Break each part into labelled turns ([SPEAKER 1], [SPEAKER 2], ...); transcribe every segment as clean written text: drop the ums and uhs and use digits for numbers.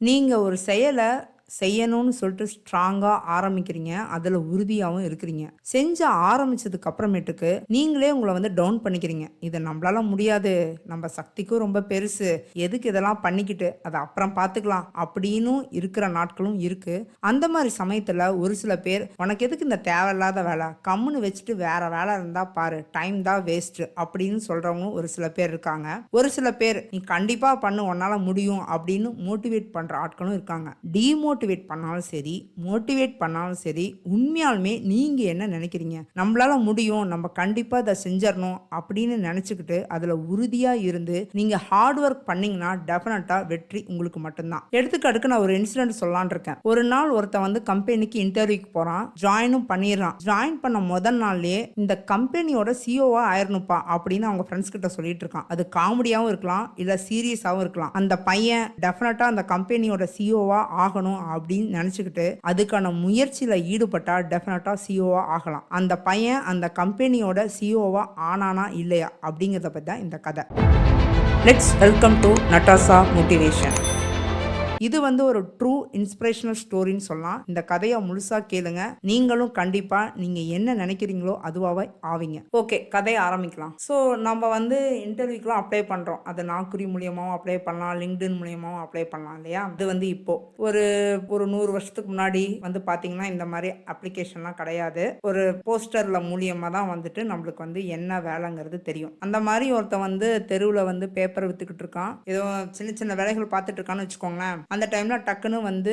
[SPEAKER 1] நீங்க ஒரு செயல செய்யணும்னு சொல்லிட்டு ஸ்ட்ராங்கா ஆரம்பிக்கிறீங்க. அதுல உறுதியாவும் இருக்கிறீங்க. செஞ்சு ஆரம்பிச்சதுக்கு அப்புறமேட்டுக்கு, நீங்களே உங்கள வந்து டவுன் பண்ணிக்கிறீங்க. "இது நம்பளால முடியாது. நம்ப சக்திக்கும் ரொம்ப பெருசு. எதுக்கு இதெல்லாம் பண்ணிக்கிட்டு, அத அப்புறம் பார்த்துக்கலாம்." அப்படின்னும் இருக்கிற நாட்களும் இருக்கு. அந்த மாரி சமயத்துல ஒரு சில பேர், "உனக்கு எதுக்கு இந்த தேவையில்லாத வேல? கம்முனு வச்சுட்டு வேற வேல இருந்தா பாரு. டைம் தான் வேஸ்ட்டு." அப்படின்னு சொல்றவங்களும் ஒரு சில பேர் இருக்காங்க. ஒரு சில பேர், "நீ கண்டிப்பா பண்ணு. உன்னால முடியும்." அப்படின்னு மோட்டிவேட் பண்ற ஆட்களும் இருக்காங்க. டீமோட்டிவேட் பண்ணாலும் சரி, மோட்டிவேட் பண்ணாலும் சரி, உண்மையாலுமே நீங்க என்ன நெனைக்கிறீங்க? "நம்பளால முடியும். நம்ப கண்டிப்பா இத செஞ்சரணும்." அப்படின்னு நெனச்சுக்கிட்டு, அதுல உறுதியா இருந்து, நீங்க ஹார்ட் ஒர்க் பண்ணீங்கன்னா, டெஃபினட்டா வெற்றி உங்களுக்கு மட்டும் தான். எடுத்துக்காட்டுக்கு நான் ஒரு இன்சிடென்ட் சொல்லலாம்னு இருக்கேன். ஒரு நாள் ஒருத்தன் வந்து கம்பெனிக்கு இன்டர்வியூக்கு போறான். ஜாயினும் பண்ணிர்றான். ஜாயின் பண்ண முதல் நாள்லயே, "இந்த கம்பெனியோட சிஓவா ஆயிரணும்ப்பா." அப்படின்னு அவங்க ஃபிரெண்ட்ஸ் கிட்ட சொல்லிட்டு இருக்கான். அது காமெடியாவும் இருக்கலாம், இல்ல சீரியஸாவும் இருக்கலாம். அந்த பையன் டெஃபினட்டா அந்த கம்பெனியோட சிஓவா ஆகணும் அப்படின்னு நெனச்சுக்கிட்டு, அதுக்கான முயற்சியில ஈடுபட்டா டெஃபினட்டா சிஓவா ஆகலாம். அந்த பையன் அந்த கம்பெனியோட சிஓவா ஆனானா இல்லையா? அப்படிங்கிறத பத்தி தான் இந்த கதை. Let's welcome to Natasha motivation. இது வந்து ஒரு ட்ரூ இன்ஸ்பிரேஷனல் ஸ்டோரின்னு சொல்லலாம். இந்த கதைய முழுசா கேளுங்க. நீங்களும் கண்டிப்பா நீங்க என்ன நினைக்கிறீங்களோ அதுவாவே ஆவீங்க. ஓகே, கதைய ஆரம்பிக்கலாம். ஸோ நம்ம வந்து இன்டர்வியூக்குலாம் அப்ளை பண்றோம். அது நாக்குரி மூலியமாவும் அப்ளை பண்ணலாம், லிங்க்டின் மூலியமாவும் அப்ளை பண்ணலாம் இல்லையா? அது வந்து இப்போ ஒரு ஒரு 100 வருஷத்துக்கு முன்னாடி வந்து பார்த்தீங்கன்னா, இந்த மாரி அப்ளிகேஷன்லாம் கிடையாது. ஒரு போஸ்டர்ல மூலியமா தான் வந்துட்டு நம்மளுக்கு வந்து என்ன வேலைங்கிறது தெரியும். அந்த மாரி ஒருத்தன் வந்து தெருவுல வந்து பேப்பர் வித்துக்கிட்டு இருக்கான். ஏதோ சின்ன சின்ன வேலைகள் பார்த்துட்டு இருக்கான்னு வச்சுக்கோங்களேன். அந்த டைம்ல டக்குன்னு வந்து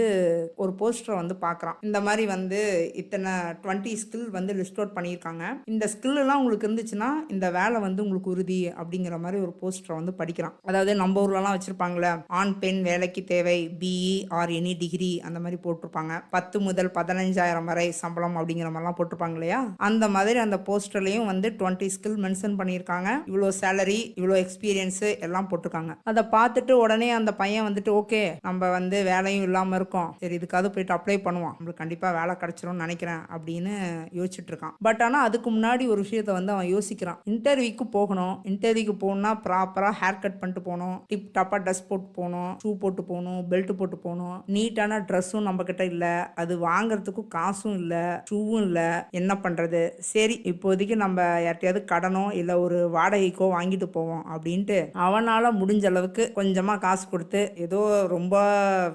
[SPEAKER 1] ஒரு போஸ்டர வந்து பார்க்குறான். இந்த மாரி வந்து இத்தனை 20 ஸ்கில் வந்து லிஸ்ட் அவுட் பண்ணியிருக்காங்க. இந்த ஸ்கில் எல்லாம் உங்களுக்கு இருந்துச்சுன்னா, இந்த வேலை வந்து உங்களுக்கு உறுதி அப்படிங்கிற மாரி ஒரு போஸ்டர வந்து படிக்கிறான். அதாவது நம்ம ஊர்லலாம் வச்சிருப்பாங்கல்ல, ஆண், பெண் வேலைக்கு தேவை பிஇ ஆர் எனி டிகிரி அந்த மாரி போட்டிருப்பாங்க. 10 முதல் 15,000 வரை சம்பளம் அப்படிங்கிற மாரிலாம் போட்டிருப்பாங்க இல்லையா? அந்த மாதிரி அந்த போஸ்டர்லயும் வந்து 20 ஸ்கில் மென்ஷன் பண்ணியிருக்காங்க. இவ்வளோ சேலரி, இவ்வளோ எக்ஸ்பீரியன்ஸ் எல்லாம் போட்டிருக்காங்க. அத பார்த்துட்டு உடனே அந்த பையன் வந்துட்டு ஓகே, நம்ம வந்து வேலையும் இல்லாம இருக்கோம். சரி, இதுக்காவது போயிட்டு அப்ளை பண்ணுவோம். நம்மளுக்கு கண்டிப்பா வேலை கிடைச்சிரும்னு நினைக்கிறேன் அப்படின்னு யோசிச்சுட்டு இருக்கான். பட் ஆனா அதுக்கு முன்னாடி ஒரு விஷயத்த வந்து அவன் யோசிக்கிறான். இன்டர்வியூக்கு போகணும். இன்டர்வியூக்கு போகணும்னா ப்ராப்பரா ஹேர் கட் பண்ணிட்டு போகணும். டிப் டாப்பா ட்ரெஸ் போட்டு போகணும். ஷூ போட்டு போகணும். பெல்ட் போட்டு போகணும். நீட்டான ட்ரெஸ்ஸும் நம்ம கிட்ட இல்ல. அது வாங்குறதுக்கும் காசும் இல்ல. ஷூவும் இல்ல. என்ன பண்றது? சரி, இப்போதைக்கு நம்ம யார்ட்டையாவது கடனோ இல்ல ஒரு வாடகைக்கோ வாங்கிட்டு போவோம் அப்படின்ட்டு அவனால முடிஞ்ச அளவுக்கு கொஞ்சமா காசு கொடுத்து ஏதோ ரொம்ப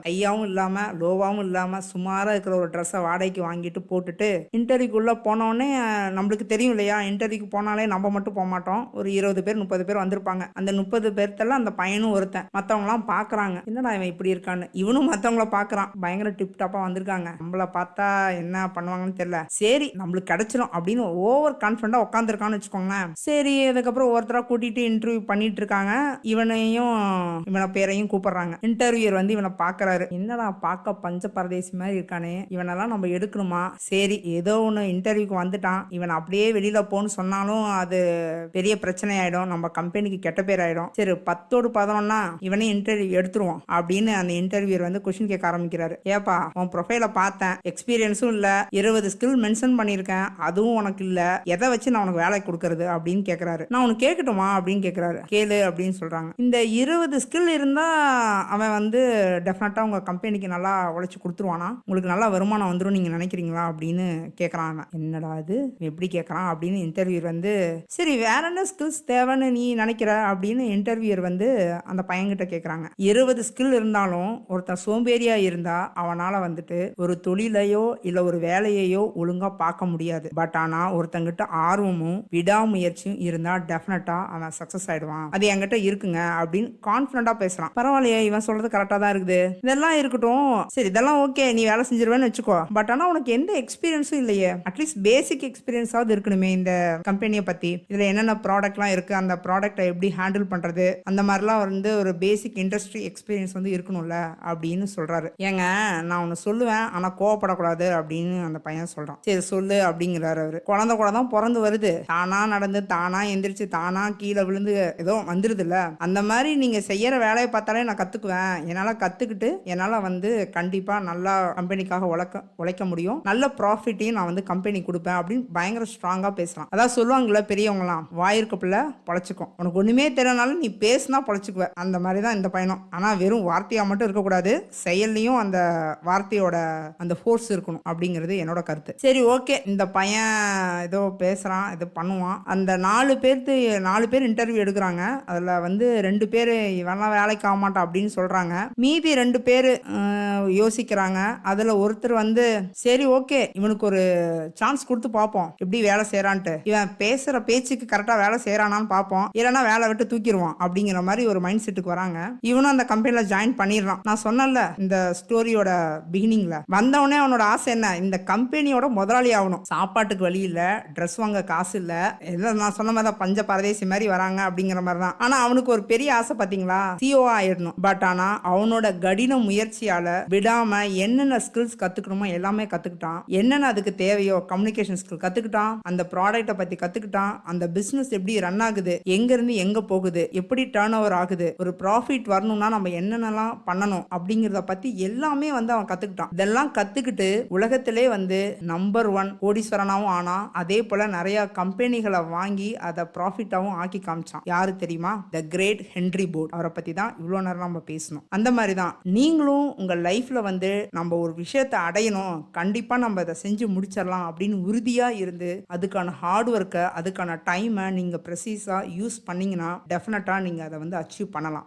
[SPEAKER 1] ஹையாவும் இல்லாம லோவாவும் இல்லாம சுமாரா இருக்கிற ஒரு ட்ரெஸ்ஸை வாடகைக்கு வாங்கிட்டு போட்டுட்டு இன்டர்வியூக்குள்ள போனோடனே நம்மளுக்கு தெரியும் இல்லையா, இன்டர்வியூக்கு போனாலே நம்ம மட்டும் போக மாட்டோம். ஒரு 20 பேர் 30 பேர் வந்திருப்பாங்க. அந்த 30 பேர்த்தெல்லாம் அந்த பையனும் ஒருத்தன். மற்றவங்களாம் பார்க்குறாங்க, என்னடா இவன் இப்படி இருக்கான்னு. இவனும் மற்றவங்கள பார்க்குறான், பயங்கர டிப் டாப்பா வந்திருக்காங்க, நம்மள பார்த்தா என்ன பண்ணுவாங்கன்னு தெரியல, சரி நம்மளுக்கு கிடைச்சிடும் அப்படின்னு ஓவர் கான்ஃபிடண்டா உட்காந்துருக்கான்னு வச்சுக்கோங்களேன். சரி, அதுக்கப்புறம் ஒருத்தரா கூட்டிட்டு இன்டர்வியூ பண்ணிட்டு இருக்காங்க. இவனை பேரையும் கூப்பிடுறாங்க. இன்டர்வியூர் வந்து இவனை பார்க்கறாரு. என்னடா பார்க்க பஞ்ச பரதேசி மாதிரி இருக்கானே, இவனெல்லாம் நம்ம எடுக்கணுமா? சரி, ஏதோ ஒன்று இன்டர்வியூக்கு வந்துட்டான், இவன் அப்படியே வெளியில போன்னு சொன்னாலும் அது பெரிய பிரச்சனை ஆயிடும், நம்ம கம்பெனிக்கு கெட்ட பேர் ஆயிடும். சரி, 10ஓடு 11னா இவனே இன்டர்வியூ எடுத்துருவோம் அப்படின்னு அந்த இன்டர்வியூர் வந்து கொஸ்டின் கேட்க ஆரம்பிக்கிறாரு. ஏப்பா, உன் ப்ரொஃபைல பார்த்தேன், எக்ஸ்பீரியன்ஸும் இல்ல, 20 ஸ்கில் மென்ஷன் பண்ணியிருக்கேன், அதுவும் உனக்கு இல்ல, எதை வச்சு நான் உனக்கு வேலை கொடுக்கறது அப்படின்னு கேட்கறாரு. நான் உனக்கு கேட்கட்டுமா அப்படின்னு கேட்கறாரு. கேளு அப்படின்னு சொல்றாங்க. இந்த 20 ஸ்கில் இருந்தா அவன் வந்து டெஃபினட்டா உங்க கம்பெனிக்கு நல்லா உழைச்சு கொடுத்துருவானா? உங்களுக்கு நல்லா வருமானம் வந்துரும் நீங்க நினைக்கிறீங்களா? அப்படின்னு கேட்கறான் அவன். என்னடா இது எப்படி கேட்கறான் அப்படின்னு இன்டர்வியூர் வந்து, சரி வேற என்ன ஸ்கில்ஸ் தேவைன்னு நீ நினைக்கிற அப்படின்னு இன்டர்வியூர் வந்து அந்த பையன்கிட்ட கேட்கறாங்க. 20 ஸ்கில் இருந்தாலும் ஒருத்தன் சோம்பேறியா இருந்தா அவனால வந்துட்டு ஒரு தொழிலையோ இல்ல ஒரு வேலையையோ ஒழுங்கா பார்க்க முடியாது. பட் ஆனா ஒருத்தங்கிட்ட ஆர்வமும் விடாமுயற்சியும் இருந்தா டெஃபினட்டா அவன் சக்சஸ் ஆயிடுவான். அது என்கிட்ட இருக்குங்க அப்படின்னு கான்பிடண்டா பேசுறான். பரவாயில்லையே, இவன் சொல்றது கரெக்டா தான் இருக்குது. இதெல்லாம் இருக்கட்டும், சரி இதெல்லாம் ஓகே, நீ வேலை செஞ்சிருவேன்னு வச்சுக்கோ. பட் ஆனா உனக்கு எந்த எக்ஸ்பீரியன்ஸும் இல்லையே. அட்லீஸ்ட் பேசிக் எக்ஸ்பீரியன்ஸாவது இருக்கணுமே இந்த கம்பெனியை பத்தி. இதுல என்னென்ன ப்ராடக்ட்லாம் இருக்கு, அந்த ப்ராடக்ட்டை எப்படி ஹேண்டில் பண்றது, அந்த மாதிரிலாம் வந்து ஒரு பேசிக் இண்டஸ்ட்ரி எக்ஸ்பீரியன்ஸ் வந்து இருக்கணும்ல அப்படின்னு சொல்றாரு. ஏங்க, நான் ஒன்னு சொல்லுவேன், ஆனா கோவப்படக்கூடாது அப்படின்னு அந்த பையன் சொல்றான். சரி சொல்லு அப்படிங்கிறாரு அவரு. குழந்தை கூட தான் பிறந்து வருது, தானா நடந்து தானா எந்திரிச்சு தானா கீழே விழுந்து ஏதோ வந்துருது இல்ல, அந்த மாதிரி நீங்க செய்யற வேலையை பார்த்தாலே நான் கத்துக்குவேன். என்னால கத்துக்கிட்டு என்னால வந்து கண்டிப்பா நல்லா கம்பெனிக்காக உழைக்க முடியும். நல்ல ப்ராஃபிட்டையும் நான் வந்து கம்பெனி குடுப்பேன் அப்படின்னு பயங்கர ஸ்ட்ராங்கா பேசலாம். அதாவது சொல்லுவாங்கல்ல பெரியவங்கலாம், "வாயிருக்க பிள்ளை பொழச்சுக்கும். உனக்கு ஒண்ணுமே தெரியலனாலும் நீ பேசினா பொழச்சுக்குவ." அந்த மாரி தான் இந்த பையனும். ஆனா வெறும் வார்த்தையா மட்டும் இருக்கக்கூடாது. செயல்லயும் அந்த வார்த்தையோட அந்த ஃபோர்ஸ் இருக்கணும் அப்படிங்கிறது என்னோட கருத்து. சரி ஓகே. இந்த பையன் ஏதோ பேசுறான், ஏதோ பண்ணுவான். அந்த 4 பேர் இன்டர்வியூ எடுக்குறாங்க. அதுல வந்து 2 பேரு இவன்லாம் வேலைக்கு ஆகமாட்டான் அப்படின்னு சொல்றாங்க. மீதி 2 பேரு யோசிக்கிறாங்க. அதுல ஒருத்தர் வந்து சரி ஓகே இவனுக்கு ஒரு சான்ஸ் குடுத்து பார்ப்போம். எப்படி வேலை செய்றான்ட்டு. இவன் பேசுற பேச்சுக்கு கரெக்ட்டா வேலை செய்றானான்னு பார்ப்போம். இல்லன்னா வேலை விட்டு தூக்கிருவான் அப்படிங்கிற மாரி ஒரு மைண்ட் செட்டுக்கு வராங்க. இவனும் அந்த கம்பெனில ஜாயின் பண்ணிடுறான். நான் சொன்னேன்ல இந்த ஸ்டோரியோட பிகினிங்ல. வந்தவனே அவனோட ஆசை என்ன? இந்த கம்பெனியோட முதலாளி ஆகணும். சாப்பாட்டுக்கு வழி இல்ல, ட்ரெஸ் வாங்க காசு இல்ல. எல்லாம் நான் சொன்ன மாதிரி தான் பஞ்ச பரதேசி மாதிரி வராங்க அப்படிங்கிற மாதிரி தான். ஆனா அவனுக்கு ஒரு பெரிய ஆசை பாத்தீங்களா? சிஓ ஆயிடணும். பட் ஆனா அவனோட கடின முயற்சியால விடாம என்னென்ன ஸ்கில்ஸ் கத்துக்கணுமோ எல்லாமே கத்துக்கிட்டான். என்னென்ன அதுக்கு தேவையோ கம்யூனிகேஷன் ஸ்கில் கத்துக்கிட்டான். அந்த ப்ராடக்ட்டை பத்தி கத்துக்கிட்டான். அந்த பிசினஸ் எப்படி ரன் ஆகுது, எங்க இருந்து எங்க போகுது, எப்படி டர்ன் ஓவர் ஆகுது, ஒரு ப்ராஃபிட் வரணும்னா நம்ம என்னென்னலாம் பண்ணணும் அப்படிங்கிறத பத்தி எல்லாமே வந்து அவன் கத்துக்கிட்டான். இதெல்லாம் கத்துக்கிட்டு உலகத்திலே வந்து நம்பர் 1 கோடீஸ்வரனாவும் ஆனா. அதே போல நிறைய கம்பெனிகளை வாங்கி அதை ப்ராஃபிட்டாவும் ஆக்கி காமிச்சான். யாரு தெரியுமா? The great Henry Ford. அவரை பத்தி தான் இவ்வளோ நேரம் நம்ம பேசணும். அந்த மாதிரி தான் நீங்களும் உங்க லைஃப்ல வந்து நம்ம ஒரு விஷயத்தை அடையணும், கண்டிப்பா நம்ம அதை செஞ்சு முடிச்சிடலாம் அப்படின்னு உறுதியா இருந்து அதுக்கான ஹார்ட் ஒர்க்கை அதுக்கான டைமை நீங்க ப்ரெசீஸா யூஸ் பண்ணீங்கன்னா டெஃபினட்டா நீங்க அதை வந்து அச்சீவ் பண்ணலாம்.